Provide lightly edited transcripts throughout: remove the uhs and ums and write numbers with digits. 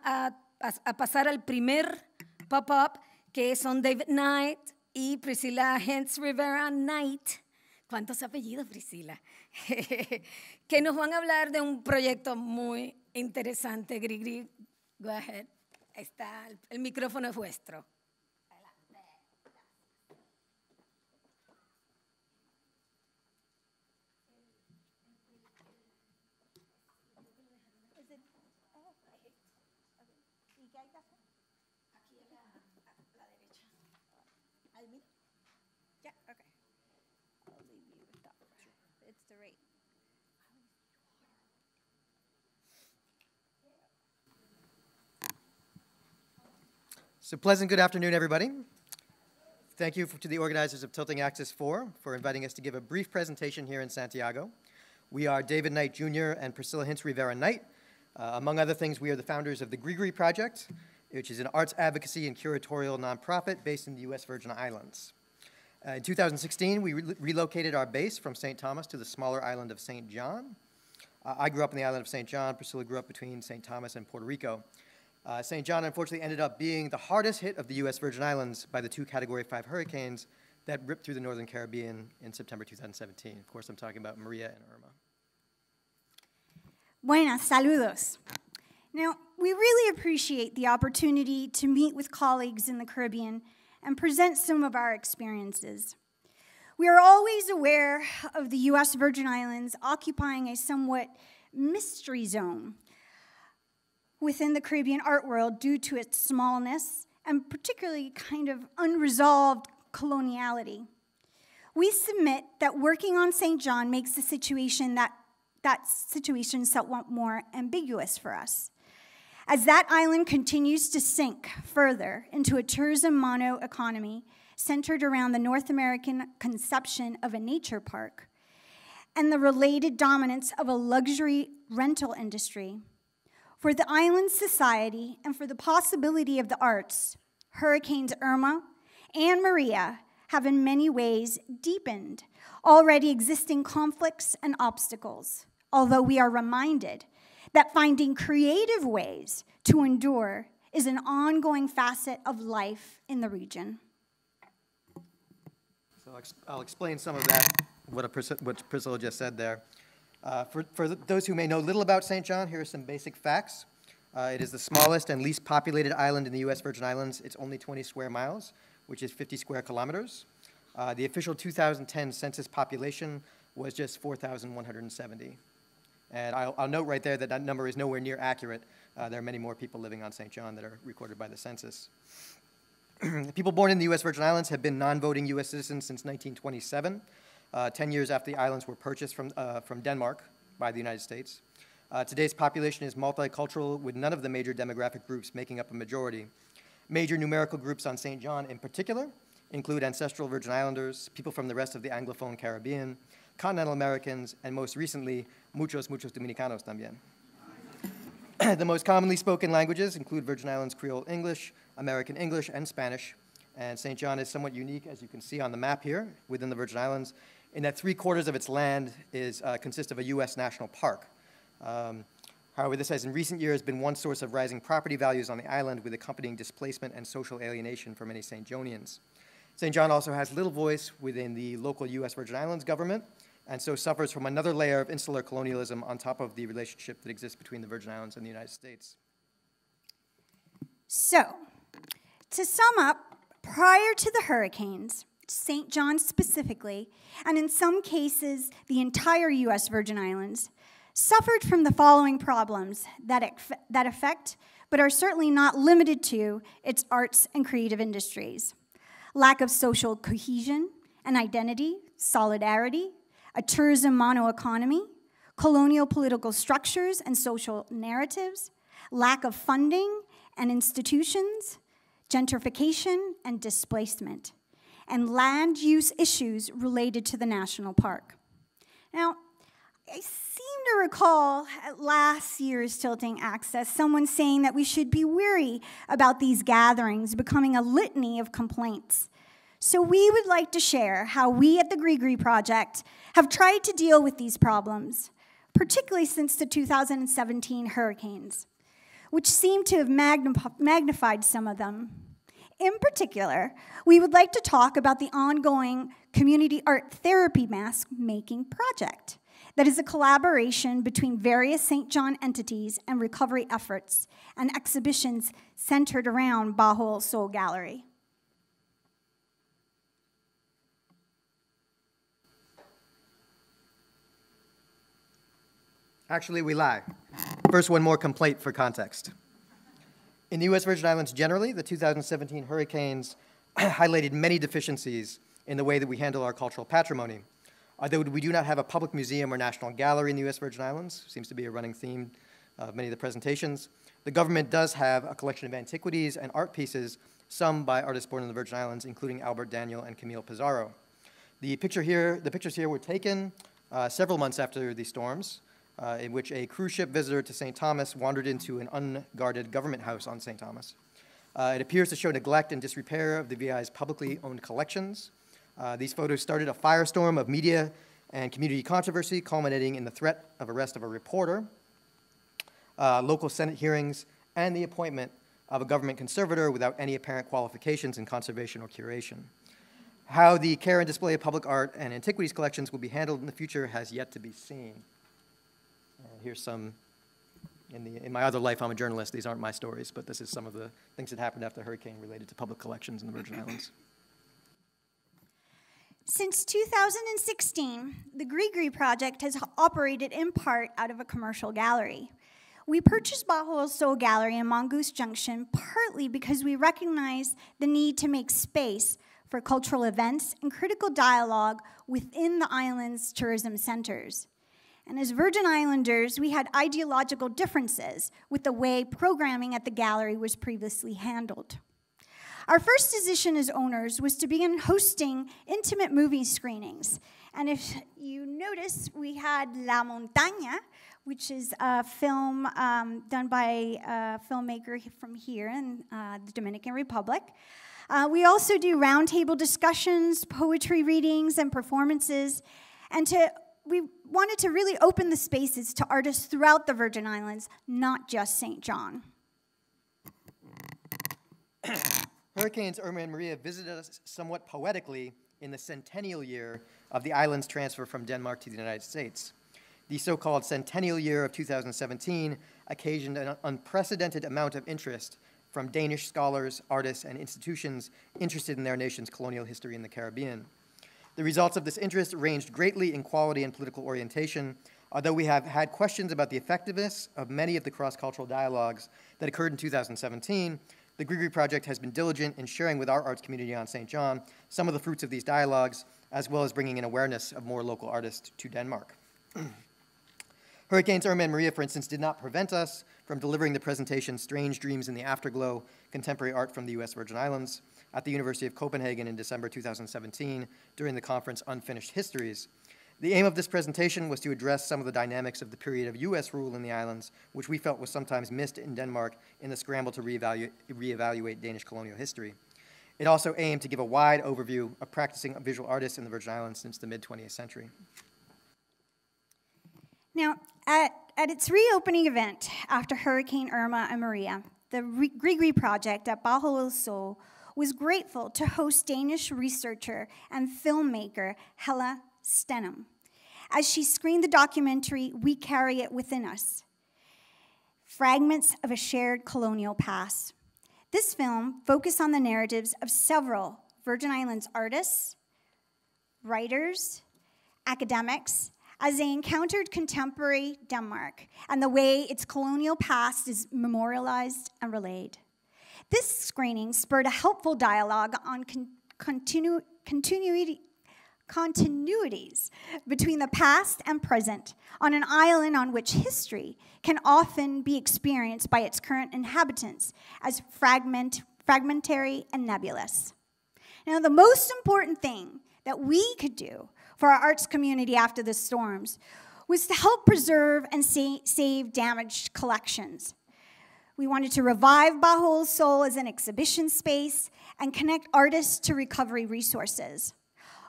a pasar al primer pop-up, que son David Knight y Priscilla Hintz Rivera Knight. ¿Cuántos apellidos, Priscilla? Que nos van a hablar de un proyecto muy interesante. Grigri, go ahead. Está, el micrófono es vuestro. So pleasant good afternoon, everybody. Thank you to the organizers of Tilting Axis 4 for inviting us to give a brief presentation here in Santiago. We are David Knight Jr. and Priscilla Hintz Rivera Knight. Among other things, we are the founders of the Grigri Project, which is an arts advocacy and curatorial nonprofit based in the U.S. Virgin Islands. In 2016, we relocated our base from St. Thomas to the smaller island of St. John. I grew up on the island of St. John. Priscilla grew up between St. Thomas and Puerto Rico. St. John, unfortunately, ended up being the hardest hit of the U.S. Virgin Islands by the 2 Category 5 hurricanes that ripped through the northern Caribbean in September 2017. Of course, I'm talking about Maria and Irma. Buenas, saludos. Now, we really appreciate the opportunity to meet with colleagues in the Caribbean and present some of our experiences. We are always aware of the U.S. Virgin Islands occupying a somewhat mystery zone within the Caribbean art world due to its smallness and particularly kind of unresolved coloniality. We submit that working on St. John makes the situation that situation somewhat more ambiguous for us, as that island continues to sink further into a tourism mono economy centered around the North American conception of a nature park and the related dominance of a luxury rental industry. For the island society and for the possibility of the arts, Hurricanes Irma and Maria have in many ways deepened already existing conflicts and obstacles, although we are reminded that finding creative ways to endure is an ongoing facet of life in the region. So I'll explain some of that, what Priscilla just said there. For those who may know little about St. John, here are some basic facts. It is the smallest and least populated island in the U.S. Virgin Islands. It's only 20 square miles, which is 50 square kilometers. The official 2010 census population was just 4,170. And I'll note right there that that number is nowhere near accurate. There are many more people living on St. John that are recorded by the census. People born in the U.S. Virgin Islands have been non-voting U.S. citizens since 1927. 10 years after the islands were purchased from Denmark by the United States. Today's population is multicultural, with none of the major demographic groups making up a majority. Major numerical groups on St. John in particular include ancestral Virgin Islanders, people from the rest of the Anglophone Caribbean, continental Americans, and most recently, muchos Dominicanos también. The most commonly spoken languages include Virgin Islands Creole English, American English, and Spanish. And St. John is somewhat unique, as you can see on the map here, within the Virgin Islands, in that 3/4 of its land consists of a U.S. national park. However, this has in recent years been one source of rising property values on the island, with accompanying displacement and social alienation for many St. Johnians. St. John also has little voice within the local U.S. Virgin Islands government, and so suffers from another layer of insular colonialism on top of the relationship that exists between the Virgin Islands and the United States. So, to sum up, prior to the hurricanes, St. John specifically, and in some cases the entire U.S. Virgin Islands, suffered from the following problems that affect, but are certainly not limited to, its arts and creative industries. Lack of social cohesion and identity, solidarity, a tourism mono-economy, colonial political structures and social narratives, lack of funding and institutions, gentrification and displacement, and land use issues related to the national park. Now, I seem to recall at last year's Tilting Access someone saying that we should be wary about these gatherings becoming a litany of complaints. So we would like to share how we at the Grigri Project have tried to deal with these problems, particularly since the 2017 hurricanes. which seem to have magnified some of them. In particular, we would like to talk about the ongoing community art therapy mask making project that is a collaboration between various St. John entities and recovery efforts and exhibitions centered around Bajo El Sol Gallery. Actually, we lie. First, one more complaint for context. In the U.S. Virgin Islands generally, the 2017 hurricanes highlighted many deficiencies in the way that we handle our cultural patrimony. Although we do not have a public museum or national gallery in the U.S. Virgin Islands, seems to be a running theme of many of the presentations, the government does have a collection of antiquities and art pieces, some by artists born in the Virgin Islands, including Albert Daniel and Camille Pizarro. The pictures here were taken several months after the storms, in which a cruise ship visitor to St. Thomas wandered into an unguarded government house on St. Thomas. It appears to show neglect and disrepair of the VI's publicly owned collections. These photos started a firestorm of media and community controversy, culminating in the threat of arrest of a reporter, local Senate hearings, and the appointment of a government conservator without any apparent qualifications in conservation or curation. How the care and display of public art and antiquities collections will be handled in the future has yet to be seen. Here's some, in my other life, I'm a journalist. These aren't my stories, but this is some of the things that happened after the hurricane related to public collections in the Virgin Islands. Since 2016, the Grigri project has operated in part out of a commercial gallery. We purchased Bajo El Sol Gallery in Mongoose Junction partly because we recognize the need to make space for cultural events and critical dialogue within the island's tourism centers. And as Virgin Islanders, we had ideological differences with the way programming at the gallery was previously handled. Our first decision as owners was to begin hosting intimate movie screenings. And if you notice, we had La Montaña, which is a film done by a filmmaker from here in the Dominican Republic. We also do roundtable discussions, poetry readings, and performances. And we wanted to really open the spaces to artists throughout the Virgin Islands, not just St. John. Hurricanes Irma and Maria visited us somewhat poetically in the centennial year of the island's transfer from Denmark to the United States. The so-called centennial year of 2017 occasioned an unprecedented amount of interest from Danish scholars, artists, and institutions interested in their nation's colonial history in the Caribbean. The results of this interest ranged greatly in quality and political orientation, although we have had questions about the effectiveness of many of the cross-cultural dialogues that occurred in 2017. The Grigri Project has been diligent in sharing with our arts community on St. John some of the fruits of these dialogues, as well as bringing in awareness of more local artists to Denmark. Hurricanes Irma and Maria, for instance, did not prevent us from delivering the presentation Strange Dreams in the Afterglow, Contemporary Art from the U.S. Virgin Islands at the University of Copenhagen in December 2017 during the conference Unfinished Histories. The aim of this presentation was to address some of the dynamics of the period of U.S. rule in the islands, which we felt was sometimes missed in Denmark in the scramble to reevaluate Danish colonial history. It also aimed to give a wide overview of practicing visual artists in the Virgin Islands since the mid-20th century. Now, at its reopening event after Hurricane Irma and Maria, the Grigri Project at Bajo El Sol was grateful to host Danish researcher and filmmaker Helle Stenham as she screened the documentary We Carry It Within Us, Fragments of a Shared Colonial Past. This film focused on the narratives of several Virgin Islands artists, writers, academics, as they encountered contemporary Denmark and the way its colonial past is memorialized and relayed. This screening spurred a helpful dialogue on continuities between the past and present on an island on which history can often be experienced by its current inhabitants as fragmentary and nebulous. Now, the most important thing that we could do for our arts community after the storms was to help preserve and save damaged collections. We wanted to revive Bajo El Sol as an exhibition space and connect artists to recovery resources.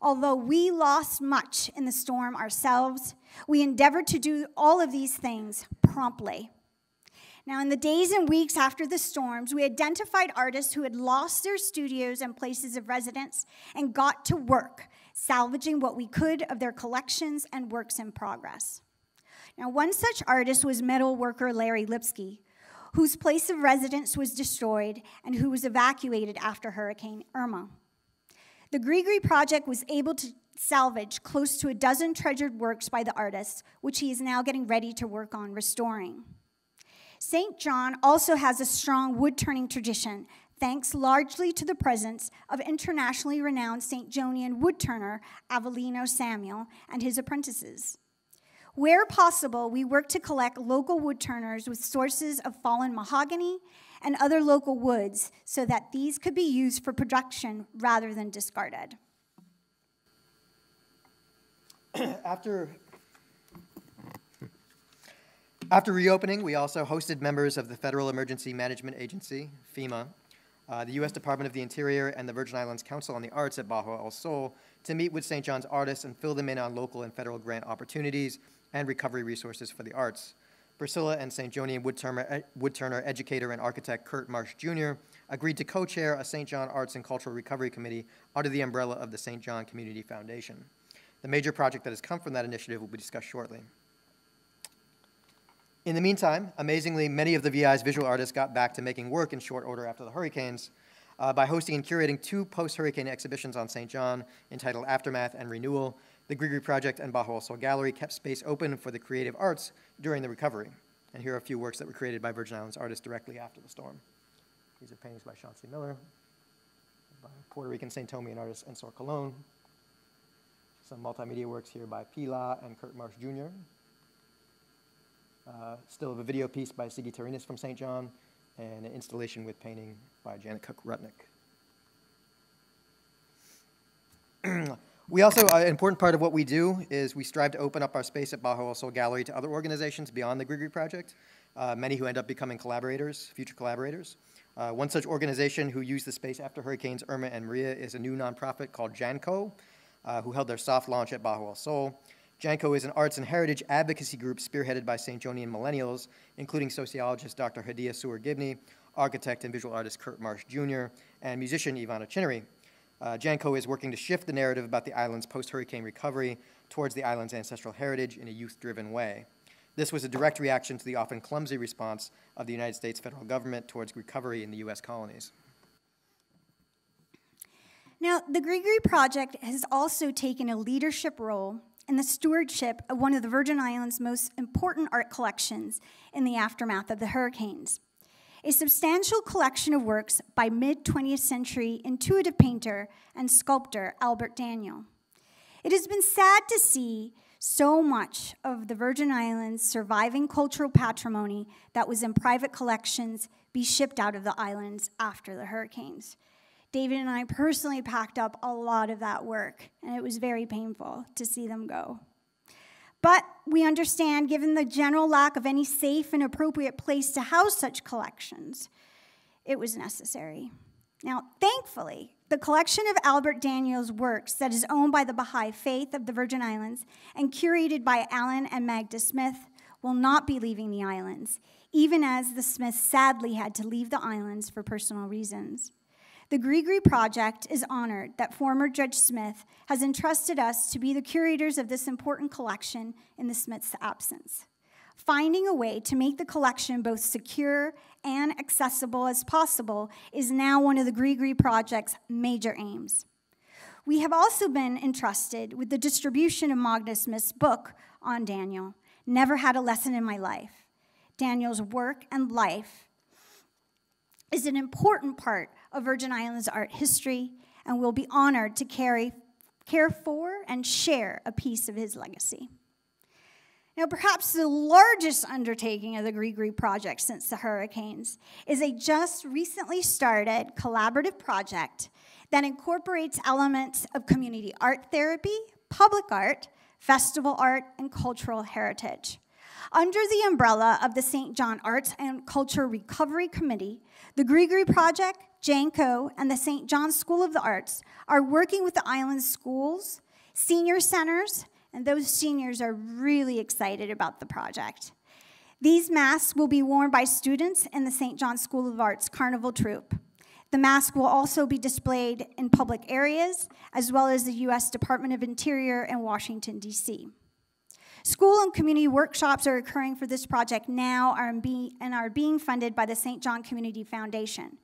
Although we lost much in the storm ourselves, we endeavored to do all of these things promptly. Now, in the days and weeks after the storms, we identified artists who had lost their studios and places of residence and got to work, salvaging what we could of their collections and works in progress. Now, one such artist was metal worker Larry Lipsky, whose place of residence was destroyed and who was evacuated after Hurricane Irma. The Grigri Project was able to salvage close to a dozen treasured works by the artist, which he is now getting ready to work on restoring. St. John also has a strong wood-turning tradition, thanks largely to the presence of internationally renowned St. Johnian wood-turner Avellino Samuel and his apprentices. Where possible, we work to collect local wood-turners with sources of fallen mahogany and other local woods so that these could be used for production rather than discarded. After reopening, we also hosted members of the Federal Emergency Management Agency, FEMA, the U.S. Department of the Interior, and the Virgin Islands Council on the Arts at Bajo El Sol to meet with St. John's artists and fill them in on local and federal grant opportunities and recovery resources for the arts. Priscilla and St. Johnian woodturner, educator, and architect Kurt Marsh Jr. agreed to co-chair a St. John Arts and Cultural Recovery Committee under the umbrella of the St. John Community Foundation. The major project that has come from that initiative will be discussed shortly. In the meantime, amazingly, many of the VI's visual artists got back to making work in short order after the hurricanes by hosting and curating 2 post-hurricane exhibitions on St. John entitled Aftermath and Renewal. The Grigri Project and Bajo El Sol Gallery kept space open for the creative arts during the recovery. And here are a few works that were created by Virgin Islands artists directly after the storm. These are paintings by Chauncey Miller, by Puerto Rican St. Thomian artist Ensor Colon. Some multimedia works here by Pila and Kurt Marsh Jr. Still of a video piece by Sigi Terinis from St. John, and an installation with painting by Janet Cook-Rutnick. We also, an important part of what we do is we strive to open up our space at Bajo El Sol Gallery to other organizations beyond the Grigri Project, many who end up becoming collaborators, future collaborators. One such organization who used the space after Hurricanes Irma and Maria is a new nonprofit called Janco, who held their soft launch at Bajo El Sol. Janco is an arts and heritage advocacy group spearheaded by St. Johnian millennials, including sociologist Dr. Hadia Suar-Gibney, architect and visual artist Kurt Marsh Jr., and musician Ivana Chinnery. Janco is working to shift the narrative about the island's post-hurricane recovery towards the island's ancestral heritage in a youth-driven way. This was a direct reaction to the often clumsy response of the United States federal government towards recovery in the U.S. colonies. Now, the Grigri Project has also taken a leadership role in the stewardship of one of the Virgin Islands' most important art collections in the aftermath of the hurricanes. A substantial collection of works by mid-20th century intuitive painter and sculptor Albert Daniel. It has been sad to see so much of the Virgin Islands' surviving cultural patrimony that was in private collections be shipped out of the islands after the hurricanes. David and I personally packed up a lot of that work, and it was very painful to see them go. But we understand, given the general lack of any safe and appropriate place to house such collections, it was necessary. Now, thankfully, the collection of Albert Daniel's works that is owned by the Baha'i Faith of the Virgin Islands and curated by Alan and Magda Smith will not be leaving the islands, even as the Smiths sadly had to leave the islands for personal reasons. The Grigri Project is honored that former Judge Smith has entrusted us to be the curators of this important collection in the Smiths' absence. Finding a way to make the collection both secure and accessible as possible is now one of the Grigri Project's major aims. We have also been entrusted with the distribution of Magda Smith's book on Daniel, Never Had a Lesson in My Life. Daniel's work and life is an important part of Virgin Islands art history, and we'll be honored to care for and share a piece of his legacy. Now, perhaps the largest undertaking of the Grigri Project since the hurricanes is a just recently started collaborative project that incorporates elements of community art therapy, public art, festival art, and cultural heritage. Under the umbrella of the St. John Arts and Culture Recovery Committee, the Grigri Project, Janco, and the St. John School of the Arts are working with the island's schools, senior centers, and those seniors are really excited about the project. These masks will be worn by students in the St. John School of Arts Carnival Troupe. The mask will also be displayed in public areas, as well as the U.S. Department of Interior in Washington, D.C. School and community workshops are occurring for this project now and are being funded by the St. John Community Foundation.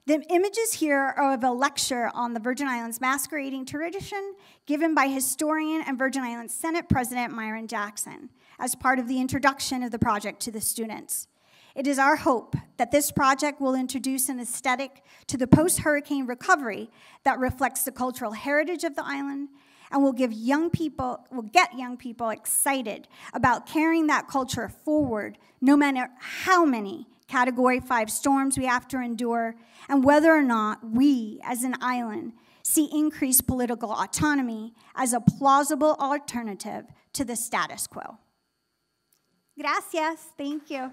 The images here are of a lecture on the Virgin Islands masquerading tradition given by historian and Virgin Islands Senate President Myron Jackson as part of the introduction of the project to the students. It is our hope that this project will introduce an aesthetic to the post-hurricane recovery that reflects the cultural heritage of the island and will get young people excited about carrying that culture forward no matter how many Category 5 storms we have to endure and whether or not we, as an island, see increased political autonomy as a plausible alternative to the status quo. Gracias. Thank you.